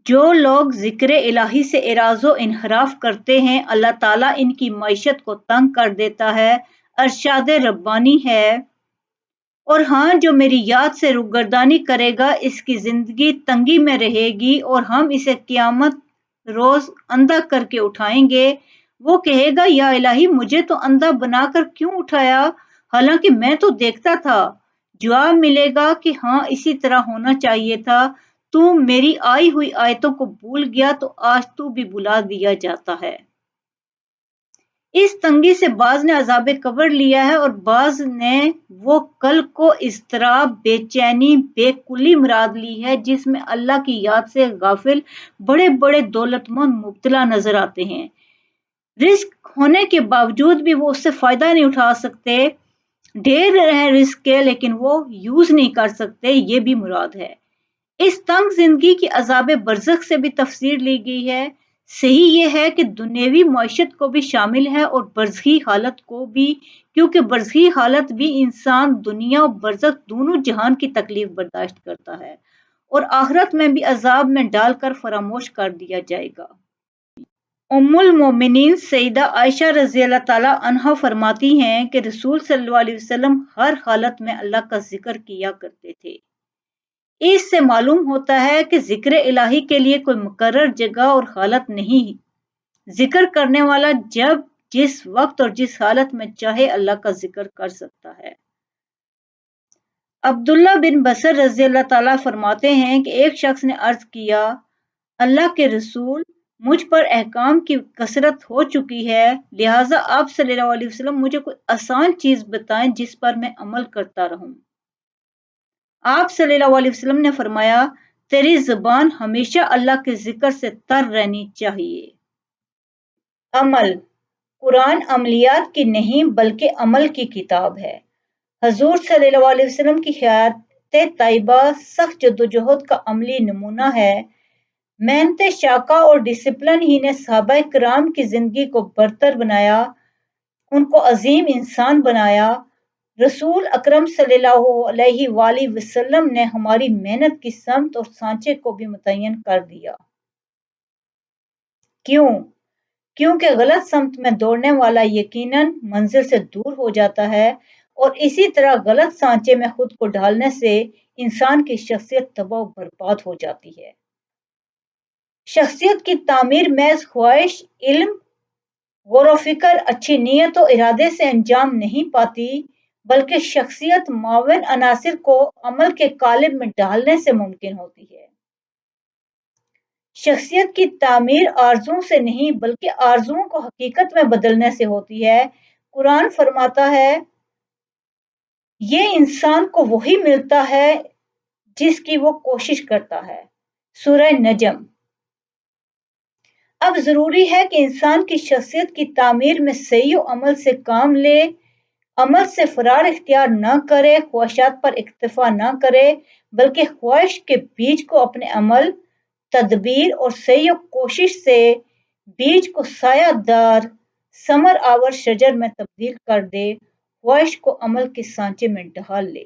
جو لوگ ذکر الہی سے اعراض و انحراف کرتے ہیں اللہ تعالیٰ ان کی معیشت کو تنگ کر دیتا ہے۔ ارشاد ربانی ہے، اور ہاں جو میری یاد سے روگردانی کرے گا اس کی زندگی تنگی میں رہے گی اور ہم اسے قیامت روز اندھا کر کے اٹھائیں گے۔ وہ کہے گا یا الہی مجھے تو اندھا بنا کر کیوں اٹھایا حالانکہ میں تو دیکھتا تھا۔ جواب ملے گا کہ ہاں اسی طرح ہونا چاہیے تھا، تو میری آئی ہوئی آیتوں کو بھول گیا تو آج تو بھی بلا دیا جاتا ہے۔ اس تنگی سے بعض نے عذاب قبر لیا ہے اور بعض نے وہ کل کو اضطراب، بے چینی، بے کلی مراد لی ہے جس میں اللہ کی یاد سے غافل بڑے بڑے دولت مند مبتلا نظر آتے ہیں۔ رزق ہونے کے باوجود بھی وہ اس سے فائدہ نہیں اٹھا سکتے، ڈھیر ہے رزق کے لیکن وہ یوز نہیں کر سکتے، یہ بھی مراد ہے۔ اس تنگ زندگی کی عذاب برزخ سے بھی تفسیر لی گئی ہے۔ صحیح یہ ہے کہ دنیوی معیشت کو بھی شامل ہے اور برزخی حالت کو بھی، کیونکہ برزخی حالت بھی انسان دنیا و برزخ دونوں جہان کی تکلیف برداشت کرتا ہے اور آخرت میں بھی عذاب میں ڈال کر فراموش کر دیا جائے گا۔ ام المومنین سیدہ عائشہ رضی اللہ تعالیٰ عنہا فرماتی ہیں کہ رسول صلی اللہ علیہ وسلم ہر حالت میں اللہ کا ذکر کیا کرتے تھے۔ اس سے معلوم ہوتا ہے کہ ذکر الہی کے لیے کوئی مقرر جگہ اور حالت نہیں، ذکر کرنے والا جب جس وقت اور جس حالت میں چاہے اللہ کا ذکر کر سکتا ہے۔ عبداللہ بن بصر رضی اللہ تعالیٰ فرماتے ہیں کہ ایک شخص نے عرض کیا، اللہ کے رسول مجھ پر احکام کی کثرت ہو چکی ہے، لہٰذا آپ صلی اللہ علیہ وسلم مجھے کوئی آسان چیز بتائیں جس پر میں عمل کرتا رہوں۔ آپ صلی اللہ علیہ وسلم نے فرمایا، تیری زبان ہمیشہ اللہ کے ذکر سے تر رہنی چاہیے۔ عمل، قرآن عملیات کی نہیں بلکہ عمل کی کتاب ہے۔ حضور صلی اللہ علیہ وسلم کی حیات طیبہ سخت جدوجہد کا عملی نمونہ ہے۔ محنت شاقہ اور ڈسپلن ہی نے صحابہ کرام کی زندگی کو برتر بنایا، ان کو عظیم انسان بنایا۔ رسول اکرم صلی اللہ علیہ وآلہ وسلم نے ہماری محنت کی سمت اور سانچے کو بھی متعین کر دیا۔ کیوں؟ کیونکہ غلط سمت میں دوڑنے والا یقیناً منزل سے دور ہو جاتا ہے اور اسی طرح غلط سانچے میں خود کو ڈالنے سے انسان کی شخصیت تباہ و برباد ہو جاتی ہے۔ شخصیت کی تعمیر محض خواہش، علم، غور و فکر، اچھی نیت و ارادے سے انجام نہیں پاتی بلکہ شخصیت معاون عناصر کو عمل کے قالب میں ڈالنے سے ممکن ہوتی ہے۔ شخصیت کی تعمیر آرزوؤں سے نہیں بلکہ آرزوؤں کو حقیقت میں بدلنے سے ہوتی ہے۔ قرآن فرماتا ہے، یہ انسان کو وہی ملتا ہے جس کی وہ کوشش کرتا ہے۔ سورہ نجم۔ اب ضروری ہے کہ انسان کی شخصیت کی تعمیر میں صحیح و عمل سے کام لے، عمل سے فرار اختیار نہ کرے، خواہشات پر اکتفا نہ کرے بلکہ خواہش کے بیج کو اپنے عمل، تدبیر اور سعی و کوشش سے بیج کو سایہ دار ثمر آور شجر میں تبدیل کر دے، خواہش کو عمل کے سانچے میں ڈھال لے۔